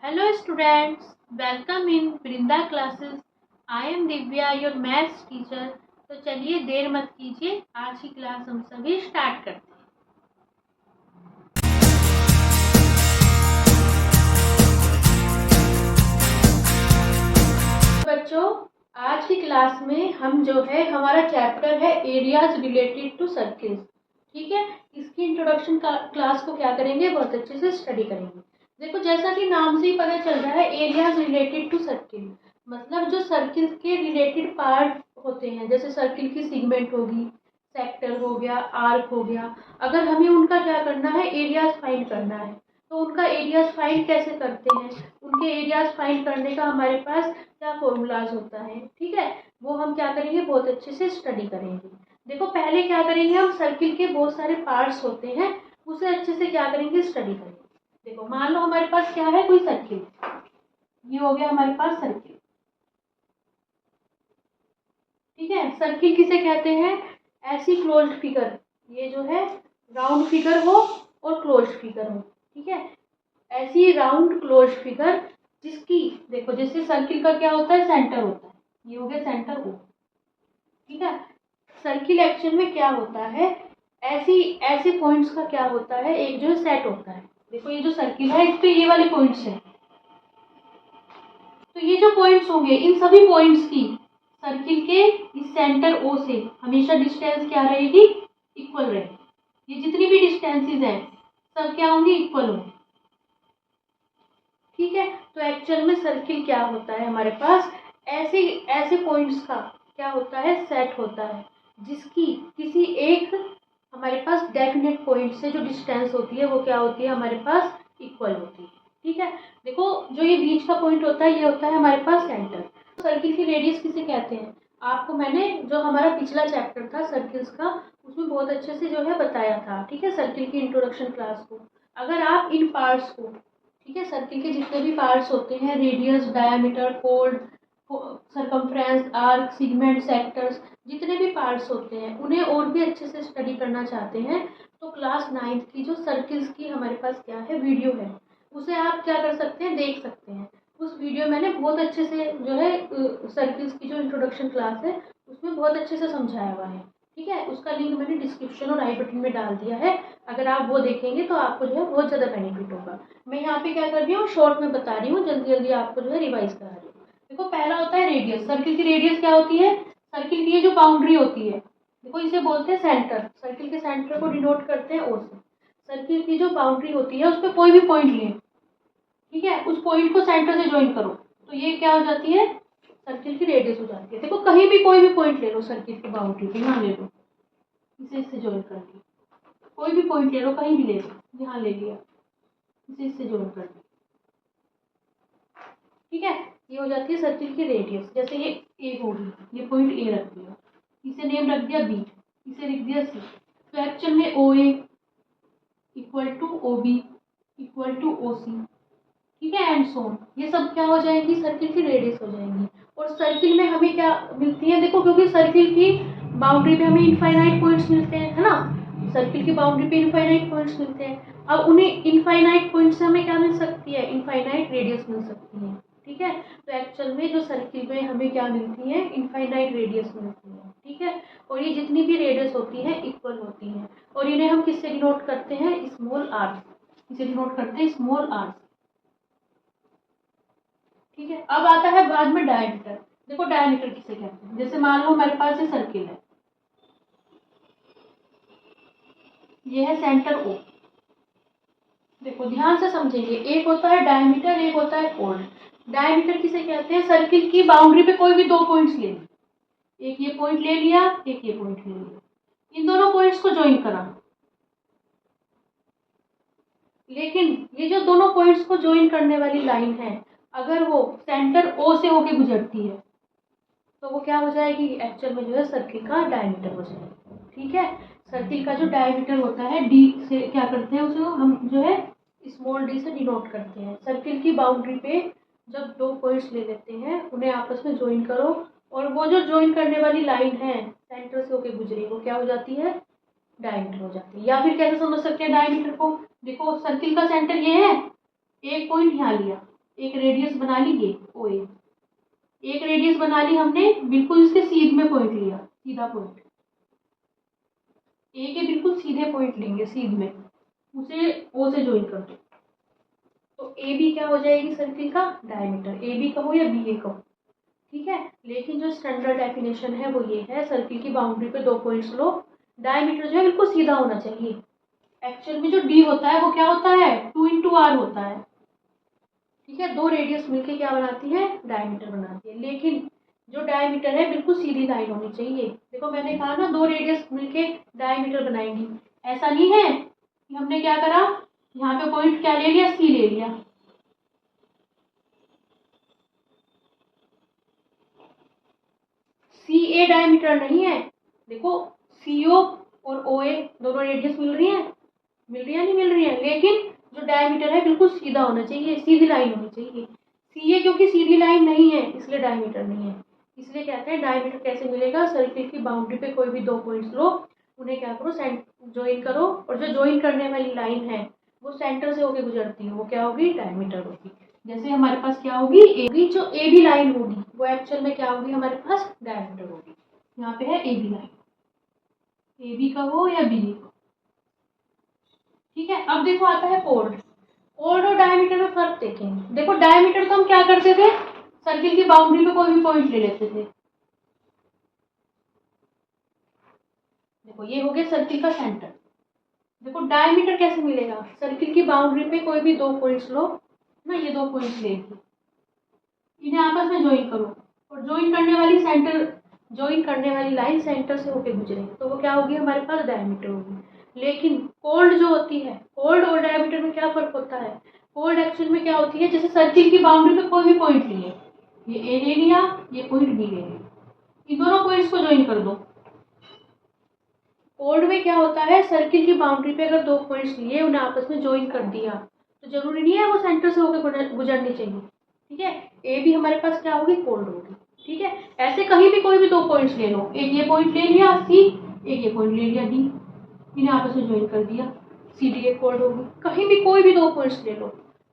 Hello students, welcome in Brinda classes. I am Divya, your maths teacher. तो चलिए देर मत कीजिए, आज की क्लास हम सभी स्टार्ट करते हैं। बच्चों, आज की क्लास में हम जो है हमारा चैप्टर है एरियाज रिलेटेड टू सर्किल्स। ठीक है, इसकी इंट्रोडक्शन क्लास को क्या करेंगे, बहुत अच्छे से स्टडी करेंगे। देखो, जैसा कि नाम से ही पता चल रहा है, एरियाज रिलेटेड टू सर्किल मतलब जो सर्किल के रिलेटेड पार्ट होते हैं, जैसे सर्किल की सेगमेंट होगी, सेक्टर हो गया, आर्क हो गया। अगर हमें उनका क्या करना है, एरियाज फाइंड करना है, तो उनका एरियाज फाइंड कैसे करते हैं, उनके एरियाज फाइंड करने का हमारे पास क्या फॉर्मूलाज होता है। ठीक है, वो हम क्या करेंगे, बहुत अच्छे से स्टडी करेंगे। देखो, पहले क्या करेंगे, हम सर्किल के बहुत सारे पार्ट्स होते हैं, उसे अच्छे से क्या करेंगे, स्टडी करेंगे। देखो, मान लो हमारे पास क्या है, कोई सर्किल, ये हो गया हमारे पास सर्किल। ठीक है, सर्किल किसे कहते हैं, ऐसी क्लोज्ड फिगर, ये जो है राउंड फिगर हो और क्लोज्ड फिगर हो। ठीक है, ऐसी राउंड क्लोज्ड फिगर जिसकी, देखो, जैसे सर्किल का क्या होता है, सेंटर होता है, ये हो गया सेंटर ओ। ठीक है, सर्किल एक्शन में क्या होता है, ऐसी ऐसे पॉइंट्स का क्या होता है, एक जो सेट होता है। देखो, ये जो सर्किल है, इस पे ये वाले पॉइंट्स हैं, तो ये जो पॉइंट्स होंगे, इन सभी पॉइंट्स की सर्किल के इस सेंटर ओ से हमेशा डिस्टेंस क्या रहेगी, इक्वल रहेगी। ये जितनी भी डिस्टेंसेस हैं, सब क्या होंगी, इक्वल होंगी। ठीक है, तो एक्चुअल में सर्किल क्या होता है, हमारे पास ऐसे ऐसे पॉइंट्स का क्या होता है, सेट होता है, जिसकी किसी एक हमारे पास डेफिनेट पॉइंट से जो डिस्टेंस होती है, वो क्या होती है, हमारे पास इक्वल होती है। ठीक है, देखो, जो ये बीच का पॉइंट होता है, ये होता है हमारे पास सेंटर। सर्किल की रेडियस किसे कहते हैं, आपको मैंने जो हमारा पिछला चैप्टर था सर्किल्स का, उसमें बहुत अच्छे से जो है बताया था। ठीक है, सर्किल की इंट्रोडक्शन क्लास को अगर आप इन पार्ट्स को, ठीक है, सर्किल के जितने भी पार्ट्स होते हैं, radius, diameter, fold, circumference, arc, segment, sectors, जितने भी पार्ट्स होते हैं, उन्हें और भी अच्छे से स्टडी करना चाहते हैं, तो क्लास 9th की जो सर्किल्स की हमारे पास क्या है, वीडियो है, उसे आप क्या कर सकते हैं, देख सकते हैं। उस वीडियो मैंने बहुत अच्छे से जो है सर्किल्स की जो इंट्रोडक्शन क्लास है, उसमें बहुत अच्छे से समझाया हुआ है। ठीक है, उसका लिंक मैंने डिस्क्रिप्शन और आई बटन में डाल दिया है। अगर आप वो देखेंगे तो आपको जो है बहुत ज़्यादा बेनिफिट होगा। मैं यहाँ पे क्या कर रही हूँ, शॉर्ट में बता रही हूँ, जल्दी जल्दी आपको जो है रिवाइज करा रही हूँ। देखो, पहला होता है रेडियस। सर्किल की रेडियस क्या होती है, सर्किल की ये जो बाउंड्री होती है, देखो, इसे बोलते हैं सेंटर। सर्किल के सेंटर को डिनोट करते हैं ओ से। सर्किल की जो बाउंड्री होती है, उस पर कोई भी पॉइंट ले, ठीक है, उस पॉइंट को सेंटर से ज्वाइन करो, तो ये क्या हो जाती है, सर्किल की रेडियस हो जाती है। देखो, कहीं भी कोई भी पॉइंट ले लो सर्किल की बाउंड्री पे, यहाँ ले लो, इसे इससे ज्वाइन कर लिया, कोई भी पॉइंट ले लो, कहीं भी ले लो, यहाँ ले लिया, इसे इससे ज्वाइन कर लिया। ठीक है, ये हो जाती है सर्किल की रेडियस। जैसे ये ए होगी, ये पॉइंट ए रख दिया, इसे नेम रख दिया बी, इसे लिख दिया सी, तो एक्चुअल में O A equal to O B equal to O C. ठीक है, एंड सो ऑन, ये सब क्या हो जाएंगी, सर्किल की रेडियस हो जाएंगी। और सर्किल में हमें क्या मिलती है, देखो, क्योंकि सर्किल की बाउंड्री पे हमें इनफाइनाइट पॉइंट्स मिलते हैं, है ना, सर्किल की बाउंड्री पे इनफाइनाइट पॉइंट्स मिलते हैं। अब उन्हें इनफाइनाइट पॉइंट से हमें क्या मिल सकती है, इनफाइनाइट रेडियस मिल सकती है। ठीक है, तो एक्चुअल में जो सर्किल में हमें क्या मिलती है, इनफाइनाइट रेडियस मिलती है। ठीक है, और ये जितनी भी रेडियस होती है, इक्वल होती है, और इन्हें हम किससे डिनोट करते हैं, स्मॉल आर, इसे डिनोट करते हैं स्मॉल आर। ठीक है, अब आता है बाद में डायमीटर। देखो, डायमीटर किसे कहते हैं, जैसे मान लो हमारे पास ये सर्किल है, ये है सेंटर ओ। देखो, ध्यान से समझेंगे, एक होता है डायमीटर, एक होता है कोण। डायमीटर किसे कहते हैं, सर्किल की बाउंड्री पे कोई भी दो पॉइंट्स ले, एक ये पॉइंट ले लिया, एक ये पॉइंट ले लिया, इन दोनों पॉइंट्स को ज्वाइन करा। लेकिन ये जो दोनों पॉइंट्स को ज्वाइन करने वाली लाइन है, अगर वो सेंटर ओ से होके गुजरती है, तो वो क्या हो जाएगी, एक्चुअल में जो है सर्किल का डायमीटर हो जाएगा। ठीक है, सर्किल का जो डायमीटर होता है, डी से क्या करते हैं, उसे हम जो है स्मॉल डी से डिनोट करते हैं। सर्किल की बाउंड्री पे जब दो पॉइंट्स ले लेते हैं, उन्हें आपस में ज्वाइन करो, और वो जो ज्वाइन करने वाली लाइन है सेंटर से होके गुजरी, वो क्या हो जाती है, डायमीटर हो जाती है। या फिर कैसे समझ सकते हैं डायमीटर को, देखो, सर्किल का सेंटर ये है, एक पॉइंट यहाँ लिया, एक रेडियस बना ली, ये ओ ए, एक रेडियस बना ली हमने, बिल्कुल इसके सीध में पॉइंट लिया, सीधा पॉइंट ए के बिल्कुल सीधे पॉइंट लेंगे सीध में, उसे ओ से ज्वाइन कर दो, तो ए बी क्या हो जाएगी सर्किल का डायमीटर, ए बी कहो या बी ए कहो, ठीक है। लेकिन जो स्टैंडर्ड डेफिनेशन है वो ये है, सर्किल की बाउंड्री पे 2 पॉइंट्स लो, डायमीटर जो है बिल्कुल सीधा होना चाहिए। एक्चुअल में जो डी होता है वो क्या होता है, 2 × r होता है, ठीक है। 2 रेडियस मिलके क्या बनाती है, डायमीटर बनाती है। लेकिन जो डायमीटर है बिल्कुल सीधी लाइन होनी चाहिए। देखो मैंने कहा ना 2 रेडियस मिलके डायमीटर बनाएंगी, ऐसा नहीं है कि हमने क्या करा, यहाँ पे पॉइंट क्या ले लिया, सी ले लिया, सी ए डायमीटर नहीं है। देखो सी ओ और ओ ए दोनों रेडियस मिल रही है, मिल रही है नहीं मिल रही है, लेकिन जो डायमीटर है बिल्कुल सीधा होना चाहिए, सीधी लाइन होनी चाहिए। सी ए क्योंकि सीधी लाइन नहीं है इसलिए डायमीटर नहीं है, इसलिए कहते हैं डायमीटर कैसे मिलेगा, सर्किल की बाउंड्री पे कोई भी 2 पॉइंट्स लो, उन्हें क्या करो ज्वाइन करो, और जो ज्वाइन करने वाली लाइन है वो सेंटर से होकर गुजरती है, वो क्या होगी, डायमीटर होगी। जैसे हमारे पास क्या होगी, ए बी, जो ए बी लाइन होगी वो एक्चुअल में क्या होगी, हमारे पास डायमीटर होगी। यहाँ पे है A B line, A B का हो या बी का, ठीक है। अब देखो आता है कोड, कोड और डायमीटर में फर्क देखेंगे। देखो डायमीटर तो हम क्या करते थे, सर्किल की बाउंड्री पे कोई भी पॉइंट ले लेते थे। देखो ये हो गया सर्किल का सेंटर। देखो डायमीटर कैसे मिलेगा, सर्किल की बाउंड्री पे कोई भी 2 पॉइंट्स लो ना, ये 2 पॉइंट्स लेंगे, इन्हें आपस में ज्वाइन करो, और ज्वाइन करने वाली लाइन सेंटर से होके गुजरे, तो वो क्या होगी, हमारे पास डायमीटर होगी। लेकिन कोल्ड जो होती है, कोल्ड और डायमीटर में क्या फर्क होता है, कोल्ड एक्चुअल में क्या होती है, जैसे सर्किल की बाउंड्री पे कोई भी पॉइंट लिए, ये ए ले लिया, ये पॉइंट बी ले लिया, इन दोनों पॉइंट्स को ज्वाइन कर दो। कोल्ड में क्या होता है, सर्किल की बाउंड्री पे अगर 2 पॉइंट्स लिए, उन्हें आपस में ज्वाइन कर दिया, तो जरूरी नहीं है वो सेंटर से होकर गुजरनी चाहिए, ठीक है। ए भी हमारे पास क्या होगी, कोल्ड होगी, ठीक है। ऐसे कहीं भी कोई भी 2 पॉइंट्स ले लो, एक ये पॉइंट ले लिया सी, एक ये पॉइंट ले लिया डी, इन्हें आपस में ज्वाइन कर दिया, सी डी ए कोल्ड होगी। कहीं भी कोई भी 2 पॉइंट्स ले लो,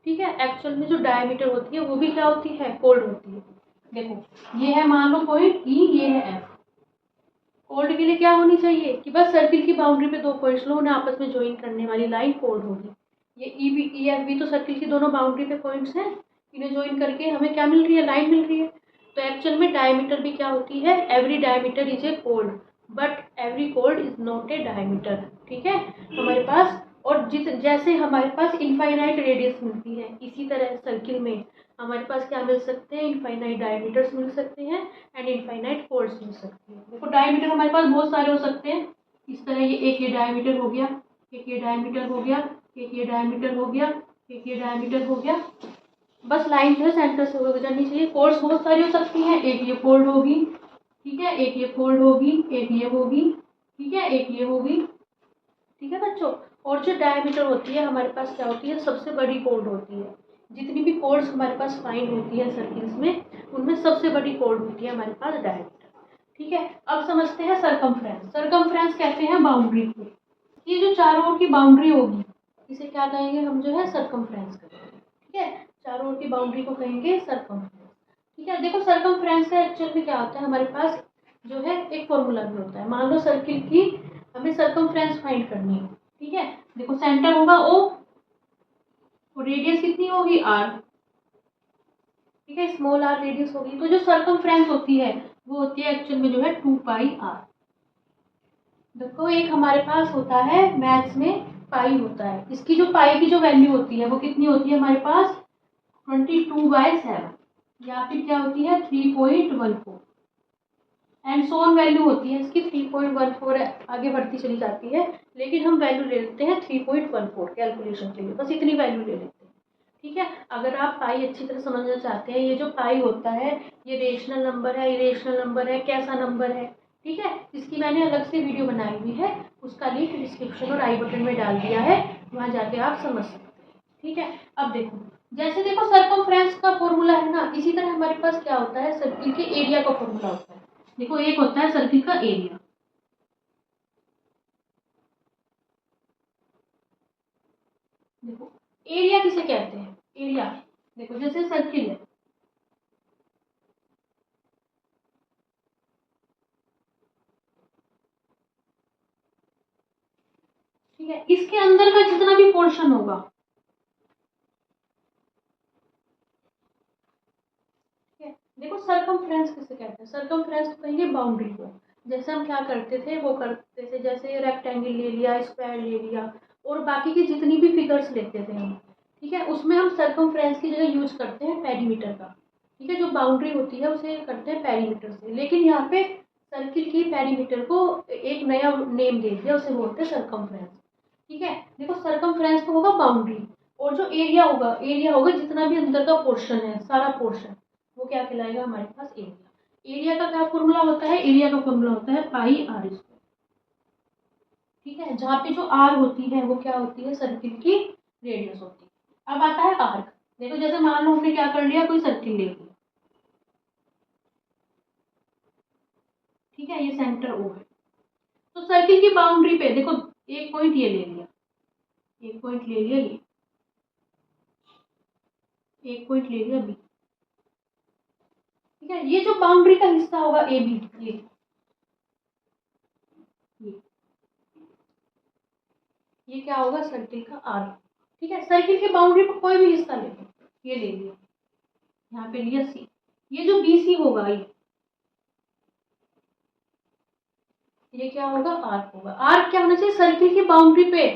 ठीक है। एक्चुअल में जो डायमीटर होती है वो भी क्या होती है, कोल्ड होती है। देखो ये है मान लो पॉइंट ई, ये है एफ, कोल्ड के लिए क्या होनी चाहिए कि बस सर्किल की बाउंड्री पे 2 पॉइंट्स लो, उन्हें आपस में ज्वाइन करने वाली लाइन कोल्ड होगी। ये ई बी ई एफ भी तो सर्किल की दोनों बाउंड्री पे पॉइंट्स हैं, इन्हें ज्वाइन करके हमें क्या मिल रही है, लाइन मिल रही है। तो एक्चुअल में डायमीटर भी क्या होती है, every diameter is a cold, but every cold is not a diameter, ठीक है हमारे पास। और जैसे हमारे पास इनफाइनाइट रेडियस मिलती है, इसी तरह सर्किल में हमारे पास क्या मिल सकते हैं, इनफाइनाइट डायमीटर्स मिल सकते हैं एंड इनफाइनाइट कोल्ड्स मिल सकते हैं। देखो डायमीटर हमारे पास बहुत सारे हो सकते हैं, इस तरह ये एक ये डायमीटर हो गया, एक ये डायमीटर हो गया, एक ये डायमीटर हो गया, एक ये डायमीटर हो गया, बस लाइन जो है सेंटर से होकर गुजरनी चाहिए। कोल्ड्स बहुत सारी हो सकती हैं, एक ये कोल्ड होगी, ठीक है, एक ये कोल्ड होगी, एक ये होगी, ठीक है, एक ये होगी, ठीक है बच्चों। और जो डायमीटर होती है हमारे पास क्या होती है, सबसे बड़ी कोल्ड होती है। जितनी भी कोल्ड्स हमारे पास फाइंड होती है सर्किल्स में, उनमें सबसे बड़ी कोल्ड होती है हमारे पास डायमीटर, ठीक है। अब समझते हैं सरकमफ्रेंस। सरकमफ्रेंस कहते हैं बाउंड्री को, ये जो चारों ओर की बाउंड्री होगी इसे क्या कहेंगे हम, जो है सरकमफ्रेंस कहेंगे, ठीक है। चारों ओर की बाउंड्री को कहेंगे सरकमफ्रेंस, ठीक है। देखो सरकमफ्रेंस का एक्चुअल में क्या होता है, हमारे पास जो है एक फॉर्मूला भी होता है। मान लो सर्किल की हमें सरकमफ्रेंस फाइंड करनी है, ठीक है। देखो सेंटर होगा ओ और रेडियस कितनी होगी आर, ठीक है, स्मॉल आर रेडियस होगी। तो जो सरकमफ्रेंस होती है वो होती है एक्चुअल में जो है 2 पाई आर। देखो एक हमारे पास होता है मैथ्स में पाई होता है, इसकी जो पाई की जो वैल्यू होती है वो कितनी होती है हमारे पास 22/7, या फिर क्या होती है 3.14 एंड सो ऑन वैल्यू होती है इसकी 3.14, आगे बढ़ती चली जाती है, लेकिन हम वैल्यू ले लेते हैं 3.14 कैलकुलेशन के लिए, बस इतनी वैल्यू ले लेते हैं, ठीक है। अगर आप पाई अच्छी तरह समझना चाहते हैं, ये जो पाई होता है ये रेशनल नंबर है, इरेशनल नंबर है, कैसा नंबर है, ठीक है। इसकी मैंने अलग से वीडियो बनाई हुई है, उसका लिंक डिस्क्रिप्शन और आई बटन में डाल दिया है, वहाँ जाके आप समझ सकते हैं, ठीक है। अब देखो जैसे देखो सरकमफ्रेंस का फॉर्मूला है ना, इसी तरह हमारे पास क्या होता है, सर्किल के एरिया का फॉर्मूला होता है। देखो एक होता है सर्किल का एरिया, देखो एरिया किसे कहते हैं, एरिया देखो जैसे सर्किल है, ठीक है, इसके अंदर का जितना भी पोर्शन होगा, ठीक है, देखो सरकमफ्रेंस किसे कहते हैं, सरकमफ्रेंस को कहेंगे बाउंड्री को। जैसे हम क्या करते थे, वो करते थे, जैसे रेक्टेंगल ले लिया, स्क्वायर ले लिया, और बाकी की जितनी भी फिगर्स लेते थे हम, ठीक है, उसमें हम सरकमफ्रेंस की जगह यूज करते हैं पेरीमीटर का, ठीक है, जो बाउंड्री होती है उसे करते हैं पेरीमीटर से। लेकिन यहाँ पे सर्किल की पेरीमीटर को एक नया नेम दे दिया, उसे बोलते हैं सरकमफ्रेंस, ठीक है। देखो सरकमफ्रेंस तो होगा बाउंड्री, और जो एरिया होगा जितना भी अंदर का पोर्शन है, सारा पोर्शन, वो क्या कहलाएगा हमारे पास, एरिया। एरिया का क्या फॉर्मूला होता है, एरिया का फॉर्मूला होता है पाई आर स्क्वायर, ठीक है, जहाँ पे जो आर होती है वो क्या होती है, सर्किल की रेडियस होती है। अब आता है आर्क। देखो जैसे मान लो हमने क्या कर लिया, कोई सर्किल ले लिया, ठीक है, ये सेंटर ओ है, तो सर्किल की बाउंड्री पे देखो एक पॉइंट ये ले लिया, एक पॉइंट ले लिया ये, एक पॉइंट ले लिया बी, ठीक है, ये जो बाउंड्री का हिस्सा होगा ए बी, ये ये क्या होगा, सर्किल का आर, ठीक है। सर्किल की बाउंड्री पर कोई भी हिस्सा ले लो, ये ले लिया, यहाँ पे लिया सी, ये जो बी सी होगा, ये क्या होगा, आर्क होगा। आर्क क्या होना चाहिए, सर्किल की बाउंड्री पे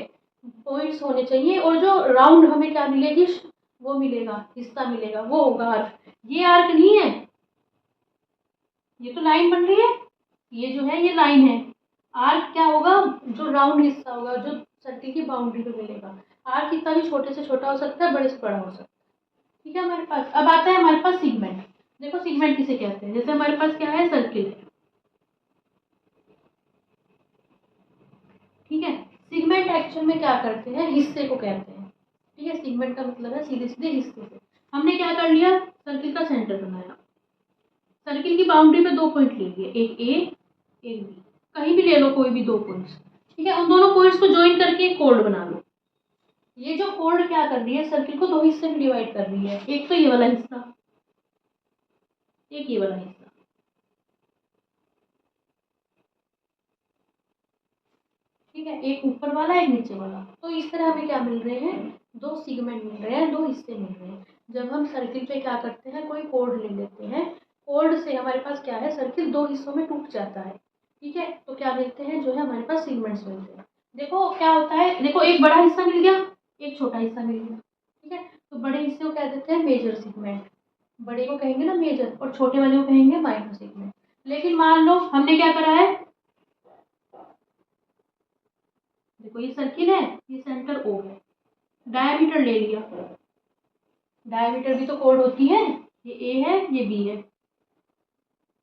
पॉइंट्स होने चाहिए, और जो राउंड हमें क्या मिलेगी, वो मिलेगा, हिस्सा मिलेगा, वो होगा आर्क। ये आर्क नहीं है, ये तो लाइन बन रही है, ये जो है ये लाइन है। आर्क क्या होगा, जो राउंड हिस्सा होगा, जो सर्किल की बाउंड्री पे मिलेगा। आर्क कितना भी छोटे से छोटा हो सकता है, बड़े से बड़ा हो सकता है, ठीक है। हमारे पास अब आता है हमारे पास सिगमेंट। देखो सिगमेंट किसे कहते हैं, जैसे हमारे पास क्या है, सर्किल है, ठीक है। सिगमेंट एक्चुअल में क्या करते हैं, हिस्से को कहते हैं, ठीक है। सिगमेंट का मतलब है सीधे सीधे हिस्से से। हमने क्या कर लिया, सर्किल का सेंटर बनाया, सर्किल की बाउंड्री पे दो पॉइंट ले लिए, एक ए एक बी, कहीं भी ले लो कोई भी दो पॉइंट्स, ठीक है। उन दोनों पॉइंट्स को ज्वाइन करके एक कोड बना लो। ये जो कोड क्या कर रही है, सर्किल को दो हिस्से में डिवाइड कर रही है, एक तो ये वाला हिस्सा, एक ये वाला हिस्सा, ठीक है, एक ऊपर वाला एक नीचे वाला। तो इस तरह हमें क्या मिल रहे हैं, दो सेगमेंट मिल रहे हैं, दो हिस्से मिल रहे हैं। जब हम सर्किल पे क्या करते हैं, कोई कोड ले लेते हैं, कोड से हमारे पास क्या है, सर्किल दो हिस्सों में टूट जाता है, ठीक है, तो क्या मिलते हैं, जो है हमारे पास सेगमेंट्स मिलते हैं। देखो क्या होता है, देखो एक बड़ा हिस्सा मिल गया, एक छोटा हिस्सा मिल गया, ठीक है, तो बड़े हिस्से को कह देते हैं मेजर सेगमेंट, बड़े को कहेंगे ना मेजर, और छोटे वाले को कहेंगे माइनर सेगमेंट। लेकिन मान लो हमने क्या करा है, देखो ये सर्किल है, ये सेंटर ओ है, डायमीटर ले लिया, डायमीटर भी तो कोड होती है, ये ए है ये बी है,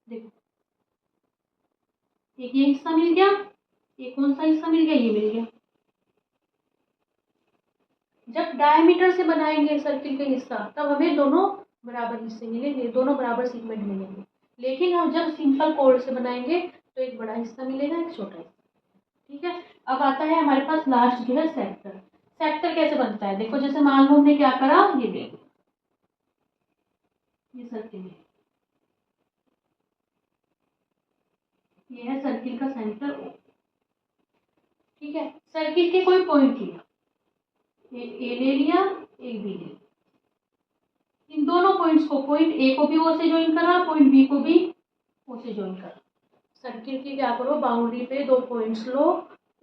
देखो एक ये हिस्सा मिल गया, एक कौन सा हिस्सा मिल गया, ये मिल गया। जब डायमीटर से बनाएंगे सर्किल के हिस्सा, तब हमें दोनों बराबर हिस्से मिलेंगे, दोनों बराबर सेगमेंट मिलेंगे। लेकिन हम जब सिंपल कोड से बनाएंगे, तो एक बड़ा हिस्सा मिलेगा, एक छोटा हिस्सा, ठीक है। अब आता है हमारे पास लास्ट जो है सेक्टर। सेक्टर कैसे बनता है, देखो जैसे मान लो हमने क्या करा, ये देखो ये सर्किल है, ये है सर्किल का सेंटर ओ, ठीक है। सर्किल के कोई पॉइंट लिया, एक ए ले लिया, एक बी ले लिया, इन दोनों पॉइंट्स को, पॉइंट ए को भी ओ से ज्वाइन करा, पॉइंट बी को भी ओ से ज्वाइन करा। सर्किल की क्या करो, बाउंड्री पे दो पॉइंट्स लो,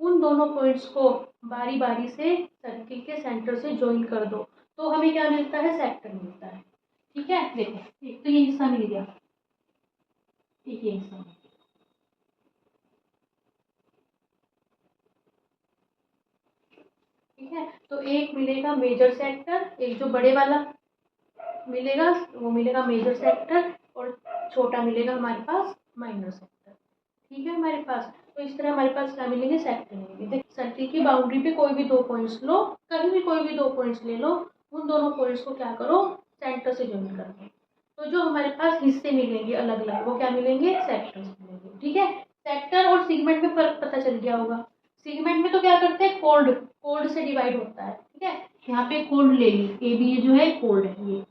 उन दोनों पॉइंट्स को बारी बारी से सर्किल के सेंटर से ज्वाइन कर दो, तो हमें क्या मिलता है, सेक्टर मिलता है, ठीक है। देखो एक तो ये हिस्सा मिल गया, एक ये हिस्सा मिल गया, ठीक है। तो एक मिलेगा मेजर सेक्टर, एक जो बड़े वाला मिलेगा वो मिलेगा मेजर सेक्टर, और छोटा मिलेगा हमारे पास माइनर सेक्टर, ठीक है हमारे पास। तो इस तरह हमारे पास क्या मिलेंगे, सेक्टर मिलेंगे। देख सर्किल की बाउंड्री पे कोई भी दो पॉइंट्स लो, कहीं भी कोई भी दो पॉइंट्स ले लो, उन दोनों पॉइंट्स को क्या करो, सेंटर से ज्वाइन कर दो, तो जो हमारे पास हिस्से मिलेंगे अलग अलग, वो क्या मिलेंगे, सेक्टर्स मिलेंगे, ठीक है। सेक्टर और सेगमेंट में फर्क पता चल गया होगा। सेगमेंट में तो क्या करते हैं, कोड, कोड से डिवाइड होता है, ठीक है। यहाँ पे कोड ले ली, ए बी जो है कोड है ये,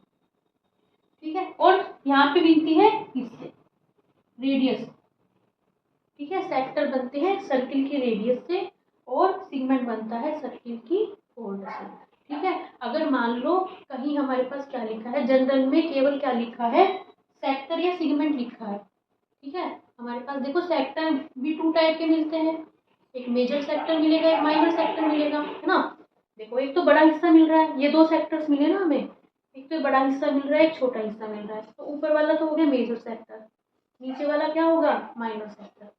ठीक है, और यहाँ पे बनती है इससे रेडियस। ठीक है, सेक्टर बनते हैं सर्किल की रेडियस से और सेगमेंट बनता है सर्किल की कोण से। ठीक है, अगर मान लो कहीं हमारे पास क्या लिखा है, जनरल में केवल क्या लिखा है, सेक्टर या सेगमेंट लिखा है। ठीक है, हमारे पास देखो सेक्टर भी 2 टाइप के मिलते हैं, एक मेजर सेक्टर मिलेगा, एक माइनर सेक्टर मिलेगा, है ना। देखो एक तो बड़ा हिस्सा मिल रहा है, ये 2 सेक्टर्स मिले ना हमें, एक तो बड़ा हिस्सा मिल रहा है, एक छोटा हिस्सा मिल रहा है। तो ऊपर वाला तो हो गया मेजर सेक्टर, नीचे वाला क्या होगा, माइनर सेक्टर,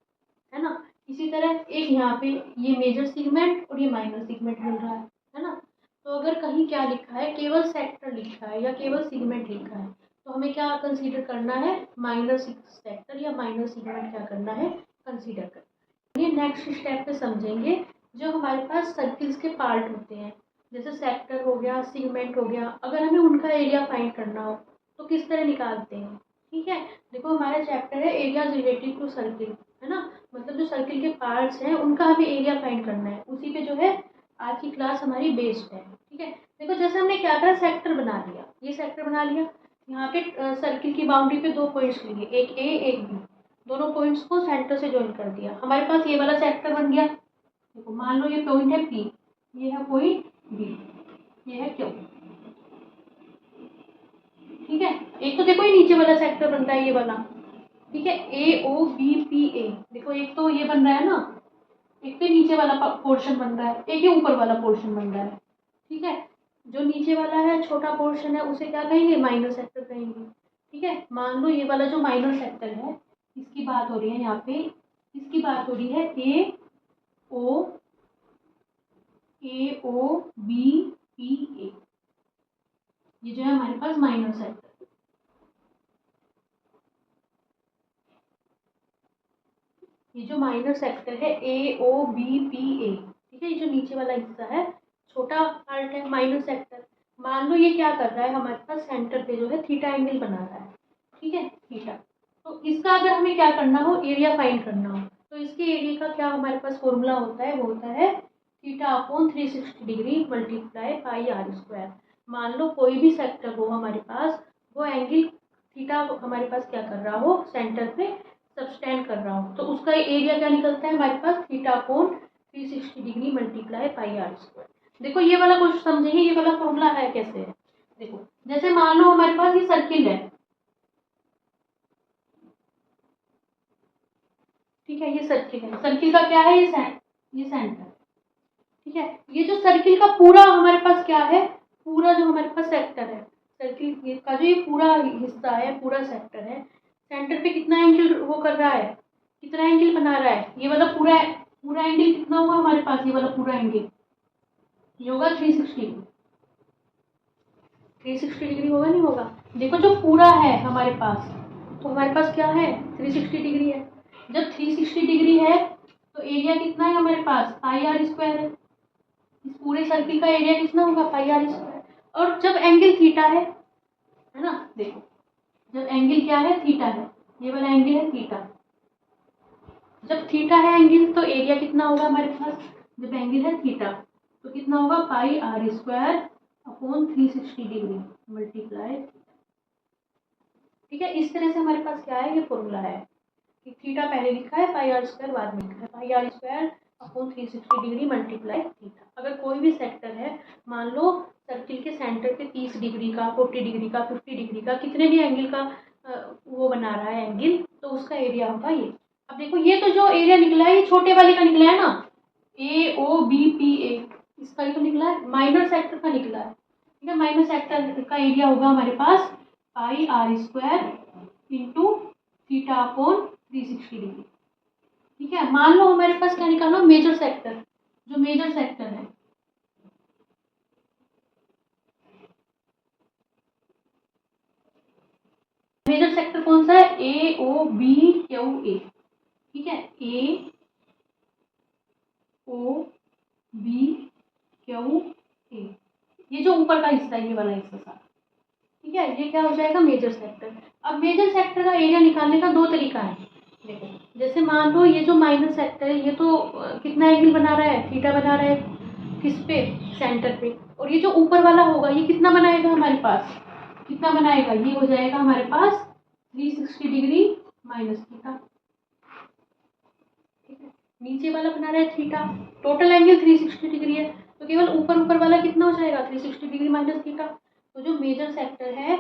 है ना। इसी तरह एक यहाँ पे ये मेजर सेगमेंट और ये माइनर सेगमेंट मिल रहा है ना। तो अगर कहीं क्या लिखा है, केवल सेक्टर लिखा है या केवल सेगमेंट लिखा है, तो हमें क्या कंसीडर करना है, माइनर सेक्टर या माइनर सेगमेंट क्या करना है, कंसीडर करना। ये नेक्स्ट स्टेप पे समझेंगे। जो हमारे पास सर्किल्स के पार्ट होते हैं, जैसे सेक्टर हो गया, सेगमेंट हो गया, अगर हमें उनका एरिया फाइंड करना हो तो किस तरह निकालते हैं। ठीक है, देखो हमारा चैप्टर है एरिया रिलेटेड टू सर्किल, है ना। मतलब जो सर्किल के पार्ट्स हैं उनका हमें एरिया फाइंड करना है, उसी पे जो है आज की क्लास हमारी बेस्ड है। ठीक है, देखो जैसे हमने क्या करा, सेक्टर बना लिया, ये सेक्टर बना लिया, यहाँ पे सर्किल की बाउंड्री पे 2 पॉइंट्स लिए, एक ए एक बी, दोनों पॉइंट्स को सेंटर से ज्वाइन कर दिया, हमारे पास ये वाला सेक्टर बन गया। देखो मान लो ये पॉइंट है पी, ये है पॉइंट बी, ये है क्यू। ठीक है, एक तो देखो ये नीचे वाला सेक्टर बन रहा है, ये वाला। ठीक है, ए ओ बी पी ए, देखो एक तो ये बन रहा है ना, एक तो नीचे वाला पोर्शन बन रहा है, एक ही ऊपर वाला पोर्शन बन रहा है। ठीक है, जो नीचे वाला है छोटा पोर्शन है उसे क्या कहेंगे, माइनर सेक्टर कहेंगे। ठीक है, मान लो ये वाला जो माइनर सेक्टर है, इसकी बात हो रही है यहाँ पे, इसकी बात हो रही है ए ओ बी पी ए, ये जो है हमारे पास माइनर सेक्टर। ये जो माइनर सेक्टर है ए ओ बी पी ए, ठीक है, ये जो नीचे वाला हिस्सा है छोटा पार्ट है माइनर सेक्टर। मान लो ये क्या कर रहा है, हमारे पास सेंटर पे जो है थीटा एंगल बना रहा है। ठीक है, थीटा, तो इसका अगर हमें क्या करना हो, एरिया फाइंड करना हो, तो इसके एरिया का क्या हमारे पास फॉर्मूला होता है, वो होता है theta upon 360 degree multiply pi are square. मान लो कोई भी सेक्टर हो हमारे पास, वो एंगल थीटा हमारे पास क्या कर रहा हो, सेंटर पे सबस्टेंड कर रहा हूँ, तो उसका एरिया क्या निकलता है हमारे पास, theta upon 360 degree multiply pi are square. देखो ये वाला कुछ समझेंगे, ये वाला फॉर्मूला है कैसे है। देखो जैसे मान लो हमारे पास ये सर्किल है, ठीक है, ये सर्किल है, सर्किल का क्या है, ये सेंटर। ठीक है, ये जो सर्किल का पूरा हमारे पास क्या है, पूरा जो हमारे पास सेक्टर है, सर्किल का जो ये पूरा हिस्सा है, पूरा सेक्टर है, सेंटर पे कितना एंगल वो कर रहा है, कितना एंगल बना रहा है, ये वाला पूरा पूरा एंगल कितना होगा हमारे पास, ये वाला पूरा एंगल ये होगा 360 डिग्री होगा, नहीं होगा। देखो जो पूरा है हमारे पास, तो हमारे पास क्या है, 360 डिग्री है। जब 360 डिग्री है तो एरिया कितना है हमारे पास, पाई आर स्क्वायर है। इस पूरे सर्किल का एरिया कितना होगा, पाई आर स्क्वायर। और जब एंगल थीटा है ना, देखो जब एंगल क्या है, थीटा है, ये वाला एंगल है थीटा। जब थीटा है एंगल तो एरिया कितना होगा हमारे पास, जब एंगल है थीटा तो कितना होगा, pi are square upon 360 degree multiply. ठीक है, इस तरह से हमारे पास क्या है, ये फॉर्मूला है कि थीटा पहले लिखा है, पाई आर स्क्वायर बाद में लिखा है, pi are square upon 360 degree multiply theta. अगर कोई भी सेक्टर है, मान लो सर्किल के सेंटर पे 30 डिग्री का, 40 डिग्री का, 50 डिग्री का, कितने भी एंगल का वो बना रहा है एंगल, तो उसका एरिया होगा ये। अब देखो ये तो जो एरिया निकला है ये छोटे वाले का निकला है ना, ए ओ बी पी ए, इसका ही तो निकला है, माइनर सेक्टर का निकला है। ठीक है, माइनर सेक्टर का एरिया होगा हमारे पास pi are square into theta upon 360 degree. ठीक है, मान लो हमारे पास क्या निकालना, मेजर सेक्टर, जो मेजर सेक्टर है, मेजर सेक्टर कौन सा है, ए ओ बी क्यू ए। ठीक है, ए ओ बी क्यू ए, ये जो ऊपर का हिस्सा है, ये वाला हिस्सा सारा। ठीक है, ये क्या हो जाएगा, मेजर सेक्टर। अब मेजर सेक्टर का एरिया निकालने का 2 तरीका है। देखो जैसे मान लो ये जो माइनर सेक्टर है, ये तो कितना एंगल बना रहा है, थीटा बना रहा है, किस पे, सेंटर पे। और ये जो ऊपर वाला होगा ये कितना बनाएगा हमारे पास, कितना बनाएगा, ये हो जाएगा हमारे पास 360 डिग्री माइनस थीटा। ठीक है, नीचे वाला बना रहा है थीटा, टोटल एंगल 360 डिग्री है, तो केवल ऊपर ऊपर वाला कितना हो जाएगा 360 डिग्री माइनस थीटा। तो जो मेजर सेक्टर है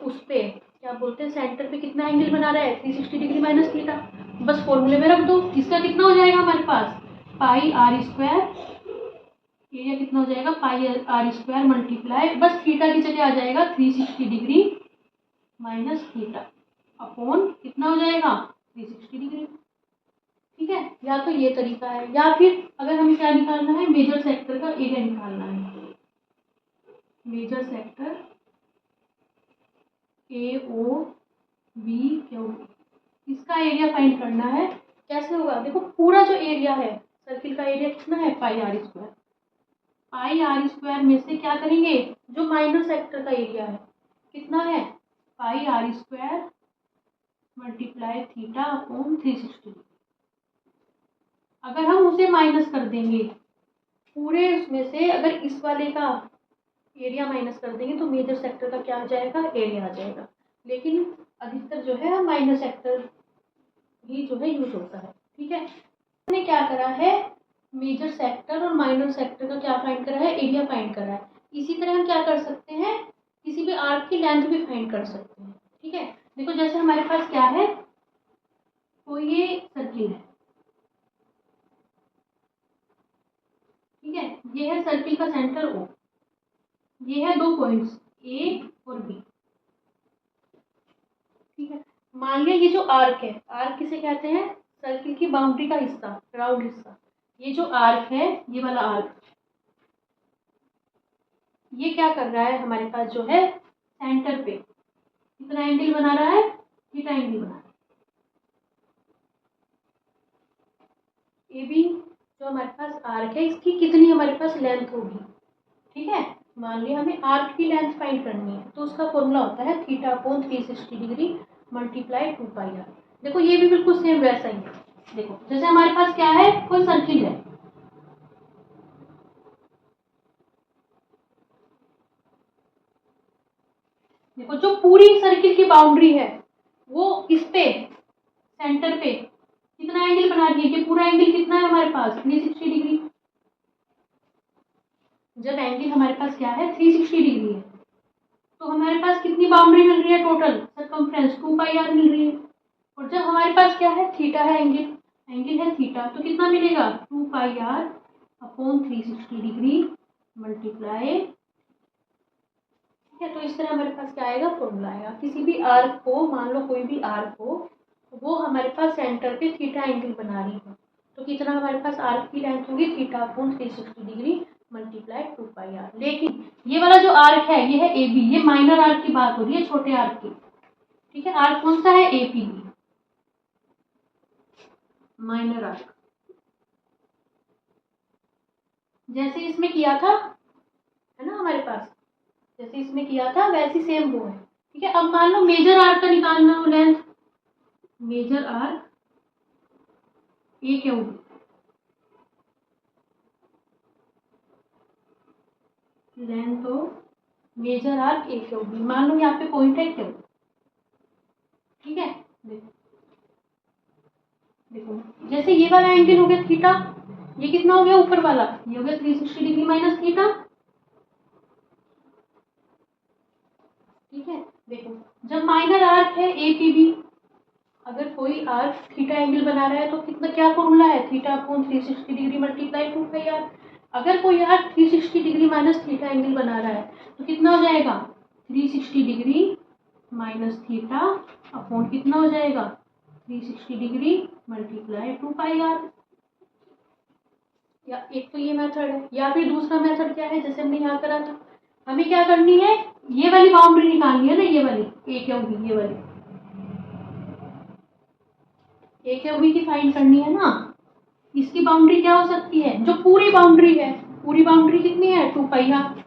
उस पे क्या बोलते हैं, सेंटर पे कितना एंगल बना रहा है 360 डिग्री माइनस थीटा। बस फॉर्मूले में रख दो, इसका कितना हो जाएगा हमारे पास पाई आर स्क्वायर, एरिया कितना हो जाएगा पाई आर स्क्वायर मल्टीप्लाई, बस थीटा की जगह आ जाएगा 360 डिग्री माइनस थीटा अपॉन कितना हो जाएगा 360 डिग्री। ठीक है, या तो ये तरीका है, या फिर अगर हमें क्या निकालना है, मेजर सेक्टर का एरिया निकालना है। Major sector A O B Q, इसका एरिया फाइंड करना है। कैसे होगा, देखो पूरा जो एरिया है सर्किल का एरिया कितना है pi are square, pi are square में से क्या करेंगे, जो माइनर सेक्टर का एरिया है कितना है pi are square multiply theta upon 360। अगर हम उसे माइनस कर देंगे पूरे उसमें से, अगर इस वाले का एरिया माइनस कर देंगे तो मेजर सेक्टर का क्या आ जाएगा एरिया आ जाएगा। लेकिन अधिकतर जो है माइनर सेक्टर ही जो है यूज होता है। ठीक है, हमने क्या करा है, मेजर सेक्टर और माइनर सेक्टर का क्या फाइंड करा है, एरिया फाइंड करा है। इसी तरह हम क्या कर सकते हैं, किसी भी आर्क की लेंथ भी फाइंड कर सकते हैं। ठीक है, देखो जैसे हमारे पास क्या है, तो ये सर्किल है। ठीक है, ये है सर्किल का सेंटर ओ, ये है दो पॉइंट्स ए और बी। ठीक है, मान लिया ये जो आर्क है, आर्क किसे कहते हैं, सर्किल की बाउंड्री का हिस्सा, राउंड हिस्सा। ये जो आर्क है, ये वाला आर्क, ये क्या कर रहा है हमारे पास जो है सेंटर पे कितना एंगल बना रहा है, थीटा एंगल बना रहा है। ए बी जो हमारे पास आर्क है, इसकी कितनी हमारे पास लेंथ होगी। ठीक है, मान लिया हमें आर्क की लेंथ फाइंड करनी है, तो उसका फॉर्मूला होता है theta upon 360 degree multiply 2 pi r. देखो ये भी बिल्कुल सेम वैसा ही है। देखो जैसे हमारे पास क्या है, कोई सर्किल है, देखो जो पूरी सर्किल की बाउंड्री है वो इस पे सेंटर पे कितना एंगल बना रही है, ये पूरा एंगल कितना है हमारे पास 360 डिग्री। जब एंगल हमारे पास क्या है 360 डिग्री है, तो हमारे पास कितनी बाउंड्री मिल रही है, टोटल सर्कमफ्रेंस 2 पाई आर मिल रही है। और जब हमारे पास क्या है थीटा है, एंगल एंगल है थीटा, तो कितना मिलेगा 2 pi are upon 360 degree multiply. ठीक है, तो इस तरह हमारे पास क्या आएगा, फॉर्मूला आएगा। किसी भी आर्क को, मान लो कोई भी आर्क हो, वो हमारे पास सेंटर पे थीटा एंगल बना रही हो, तो कितना हमारे पास आर्क की लेंथ होगी theta upon 360 degree multiply 2 pi r. लेकिन ये वाला जो आर्क है ये है ए बी, ये माइनर आर्क की बात हो रही है, छोटे आर्क की। ठीक है, आर्क कौन सा है, A P B, minor arc. जैसे इसमें किया था, है ना हमारे पास, जैसे इसमें किया था वैसी सेम वो है। ठीक है, अब मान लो मेजर आर्क का निकालना हो length, major arc A Q B, length of major arc A Q B, मान लो यहाँ पे पॉइंट है क्यू। ठीक है, देखो देखो जैसे ये वाला एंगल हो गया थीटा, ये कितना हो गया ऊपर वाला, ये हो गया 360 डिग्री माइनस थीटा। ठीक है, देखो जब माइनर आर्क है ए पी बी, अगर कोई आर्क थीटा एंगल बना रहा है तो कितना क्या फॉर्मूला है, theta upon 360 degree multiply 2 pi r. अगर कोई arc 360 degree minus theta angle बना रहा है तो कितना हो जाएगा 360 डिग्री माइनस थीटा अपॉन कितना हो जाएगा 360 डिग्री मल्टीप्लाई 2 पाई आर। या एक तो ये मेथड है, या फिर दूसरा मेथड क्या है, जैसे हमने यहाँ करा था, हमें क्या करनी है, ये वाली बाउंड्री निकालनी है ना, ये वाली ए क्या होगी, ये वाली ए क्या होगी की फाइंड करनी है ना। इसकी बाउंड्री क्या हो सकती है, जो पूरी बाउंड्री है, पूरी बाउंड्री कितनी है 2 पाई आर।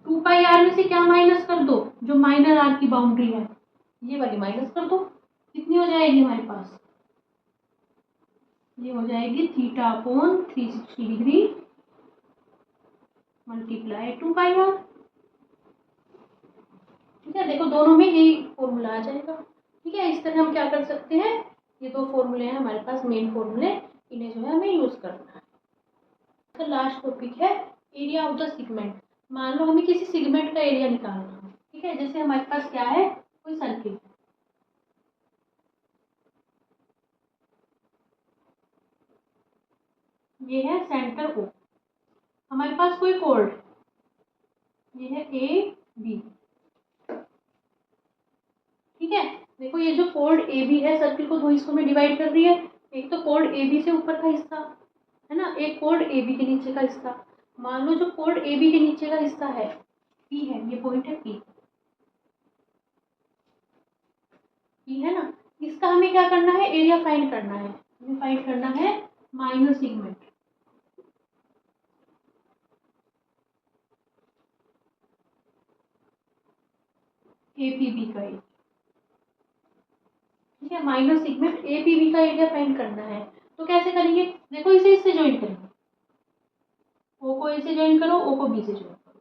2 पाई आर में से क्या माइनस कर दो, जो माइनर आर की बाउंड्री है ये वाली माइनस कर दो, कितनी हो जाएगी हमारे पास, ये हो जाएगी theta upon 360 degree multiply 2 pi r. ठीक है, देखो दोनों में यही फॉर्मूला आ जाएगा। ठीक है, इस तरह हम क्या कर सकते हैं, ये दो फॉर्मूले हैं हमारे पास, मेन फॉर्मूले, इन्हें जो है हमें यूज करना है। तो लास्ट टॉपिक है एरिया ऑफ द सेगमेंट। मान लो हमें किसी सेगमेंट का एरिया निकालना है। ठीक है, जैसे हमारे पास क्या है, कोई सर्किल है, ये है सेंटर ओ, हमारे पास कोई कॉर्ड, ये है ए बी। ठीक है, देखो ये जो कॉर्ड ए बी है सर्किल को दो हिस्सों में डिवाइड कर रही है। एक तो कॉर्ड ए बी से ऊपर का हिस्सा है ना, एक कॉर्ड ए बी के नीचे का हिस्सा। मान लो जो कॉर्ड ए बी के नीचे का हिस्सा है पी है, ये पॉइंट है पी, पी है ना, इसका हमें क्या करना है, एरिया फाइंड करना है। हमें फाइंड करना है minor segment A P B का एरिया। ठीक है, minor segment A P B का एरिया फाइंड करना है। तो कैसे करेंगे, देखो इसे इससे ज्वाइन करेंगे, ओ को ए से ज्वाइन करो, ओ को बी से ज्वाइन करो।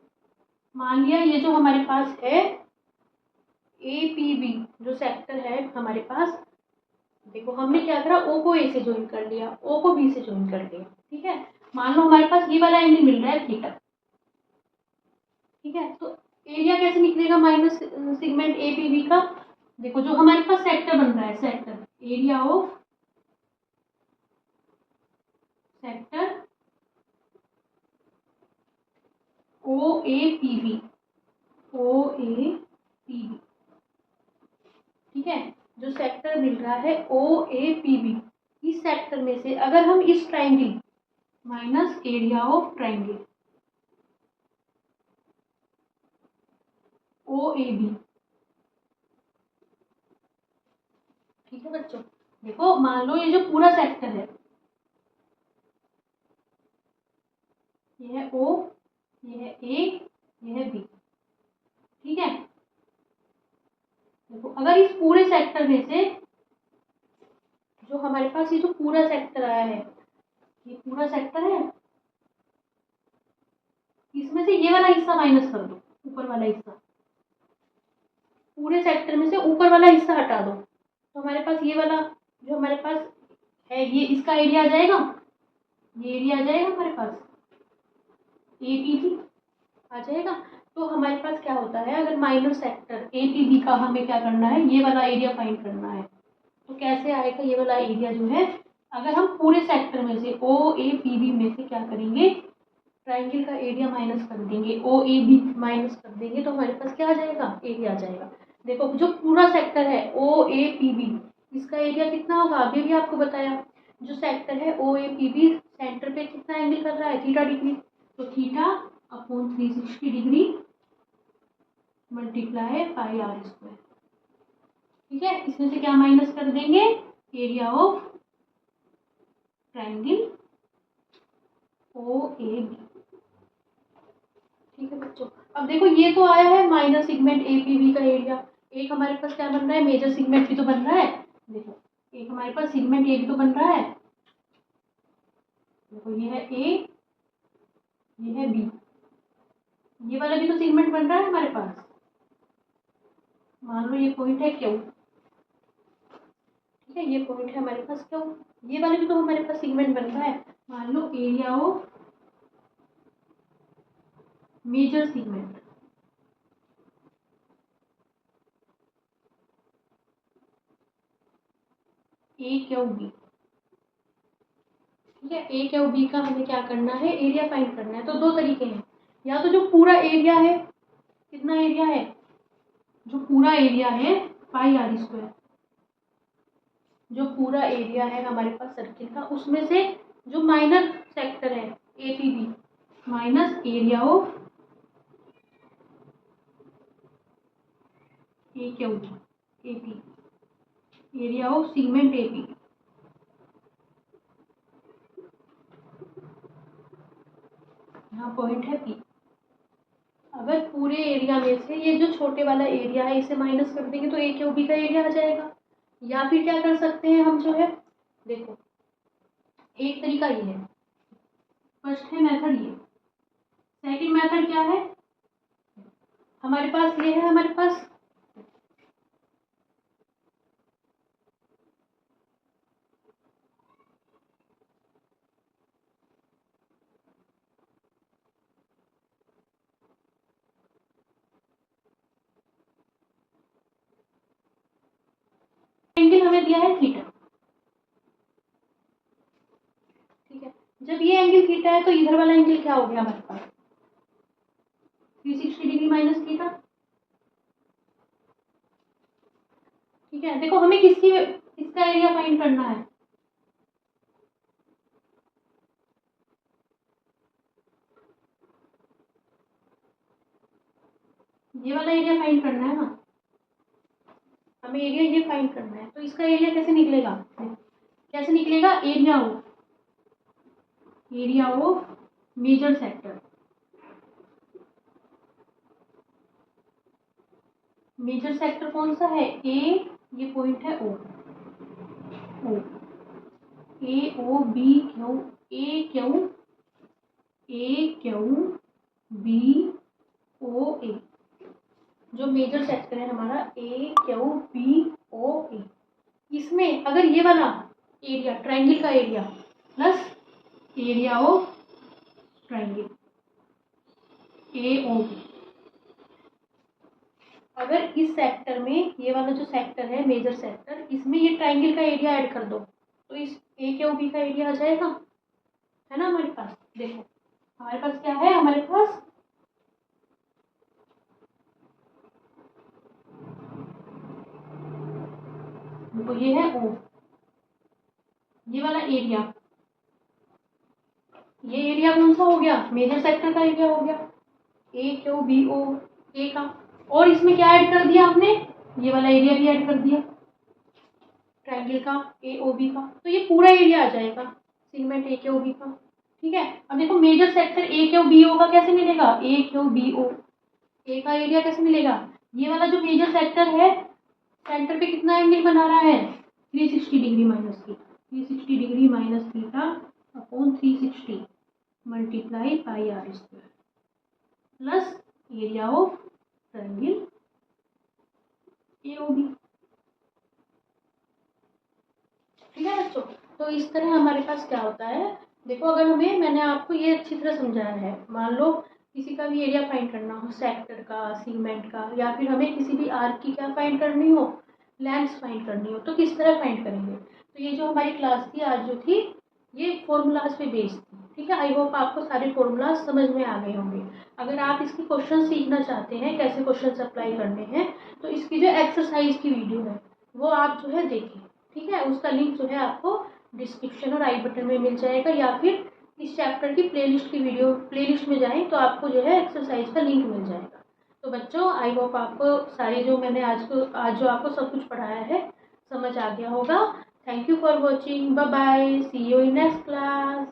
मान लिया ये जो हमारे पास है ए पी बी जो सेक्टर है हमारे पास, देखो हमने क्या करा, ओ को ए से ज्वाइन कर लिया, ओ को बी से ज्वाइन कर लिया। ठीक है, मान लो हमारे पास ये वाला एंगल मिल रहा है थीटा। ठीक है, तो एरिया कैसे निकलेगा minus segment A P B का, देखो जो हमारे पास सेक्टर बन रहा है, sector area of sector O A P B, O A P B. ठीक है, जो सेक्टर मिल रहा है ओ ए पी बी, इस सेक्टर में से अगर हम इस triangle minus area of triangle O A B. ठीक है बच्चों, देखो मान लो ये जो पूरा सेक्टर है, ये है ओ, ये है ए, ये है बी। ठीक है, देखो अगर इस पूरे सेक्टर में से जो हमारे पास ये जो पूरा सेक्टर आया है, ये पूरा सेक्टर है, इसमें से ये वाला हिस्सा माइनस कर दो, ऊपर वाला हिस्सा, पूरे सेक्टर में से ऊपर वाला हिस्सा हटा दो, तो हमारे पास ये वाला जो हमारे पास है, ये इसका एरिया आ जाएगा, ये एरिया आ जाएगा हमारे पास ए पी बी आ जाएगा। तो हमारे पास क्या होता है, अगर minor sector A P B का हमें क्या करना है, ये वाला एरिया फाइंड करना है, तो कैसे आएगा ये वाला एरिया जो है, अगर हम पूरे सेक्टर में से ओ ए पी बी में से क्या करेंगे, ट्राइंगल का एरिया माइनस कर देंगे, ओ ए बी माइनस कर देंगे, तो हमारे पास क्या आ जाएगा, एरिया आ जाएगा। देखो जो पूरा सेक्टर है ओ ए पी बी, इसका एरिया कितना होगा, अभी भी आपको बताया, जो सेक्टर है O A P B centre पे कितना एंगल कर रहा है, थीटा डिग्री, तो theta upon 360 degree multiply pi are square. ठीक है, इसमें से क्या माइनस कर देंगे, area of triangle O A B. ठीक है बच्चों, अब देखो ये तो आया है minor segment A P B का एरिया, एक हमारे पास क्या बन रहा है, मेजर सेगमेंट भी तो बन रहा है। देखो एक हमारे पास सेगमेंट ए भी तो बन रहा है, देखो ये है ए, ये है बी, ये वाला भी तो सेगमेंट बन रहा है हमारे पास। मान लो ये पॉइंट है क्यू, ठीक है, ये पॉइंट है हमारे पास क्यू, ये वाले भी तो हमारे पास सेगमेंट बन रहा है। मान लो area of major segment A Q B. ठीक है, ए क्यू बी का हमें क्या करना है, एरिया फाइंड करना है। तो दो तरीके हैं, या तो जो पूरा एरिया है, कितना एरिया है, जो पूरा एरिया है पाई आर स्क्वायर, जो पूरा एरिया है हमारे पास सर्किल का, उसमें से जो माइनर सेक्टर है A P B minus area of A Q B, A P, area of segment A P. यहाँ पॉइंट है पी, अगर पूरे एरिया में से ये जो छोटे वाला एरिया है इसे माइनस कर देंगे तो ए क्यू बी का एरिया आ जाएगा। या फिर क्या कर सकते हैं हम, जो है देखो एक तरीका ये है, फर्स्ट है मेथड ये, सेकंड मेथड क्या है, हमारे पास ये है, हमारे पास एंगल हमें दिया है थीटा, ठीक है। जब ये एंगल थीटा है तो इधर वाला एंगल क्या हो गया हमारे पास 360 डिग्री माइनस थीटा, ठीक है। देखो हमें इसका एरिया फाइंड करना है, ये वाला एरिया फाइंड करना है ना, हमें एरिया ये फाइंड करना है। तो इसका एरिया कैसे निकलेगा, कैसे निकलेगा, area of major sector, major sector कौन सा है, ए, ये पॉइंट है O, A O B Q, A Q B O A, जो मेजर सेक्टर है हमारा ए क्यू बी ओ ए, इसमें अगर ये वाला एरिया ट्रायंगल का area plus area of triangle A O B, अगर इस सेक्टर में ये वाला जो सेक्टर है मेजर सेक्टर, इसमें ये ट्रायंगल का एरिया ऐड कर दो तो इस ए क्यू बी का एरिया आ जाएगा, है ना हमारे पास। देखो हमारे पास क्या है, हमारे पास तो ये है ओ, ये वाला एरिया, ये एरिया कौन सा हो गया, मेजर सेक्टर का एरिया हो गया ए क्यू बी ओ ए का, और इसमें क्या ऐड कर दिया आपने, ये वाला एरिया भी ऐड कर दिया ट्रायंगल का ए ओ बी का, तो ये पूरा एरिया आ जाएगा सेगमेंट ए क्यू बी का, ठीक है। अब देखो major sector A Q B O का कैसे मिलेगा, ए क्यू बी ओ, ए का एरिया कैसे मिलेगा, ये वाला जो मेजर सेक्टर है सेंटर पे कितना एंगल बना रहा है 360 degree minus theta, 360 degree minus theta upon 360 multiply pi are square plus area of triangle A O B, ठीक है बच्चों। तो इस तरह हमारे पास क्या होता है, देखो अगर हमें, मैंने आपको ये अच्छी तरह समझाया है, मान लो किसी का भी एरिया फाइंड करना हो सेक्टर का, सीमेंट का, या फिर हमें किसी भी आर्क की क्या फाइंड करनी हो, लेंथ फाइंड करनी हो, तो किस तरह फाइंड करेंगे। तो ये जो हमारी क्लास थी आज जो थी, ये फॉर्मूलाज पे बेस्ड थी, ठीक है। आई होप आपको सारे फॉर्मूलाज समझ में आ गए होंगे। अगर आप इसके क्वेश्चन सीखना चाहते हैं कैसे क्वेश्चन अप्लाई करने हैं, तो इसकी जो एक्सरसाइज की वीडियो है वो आप जो है देखें, ठीक है। उसका लिंक जो है आपको डिस्क्रिप्शन और आई बटन में मिल जाएगा, या फिर इस चैप्टर की प्लेलिस्ट में जाएं तो आपको जो है एक्सरसाइज का लिंक मिल जाएगा। तो बच्चों आई होप आपको सारे जो मैंने आज जो आपको सब कुछ पढ़ाया है समझ आ गया होगा। Thank you for watching, bye bye, see you in next class.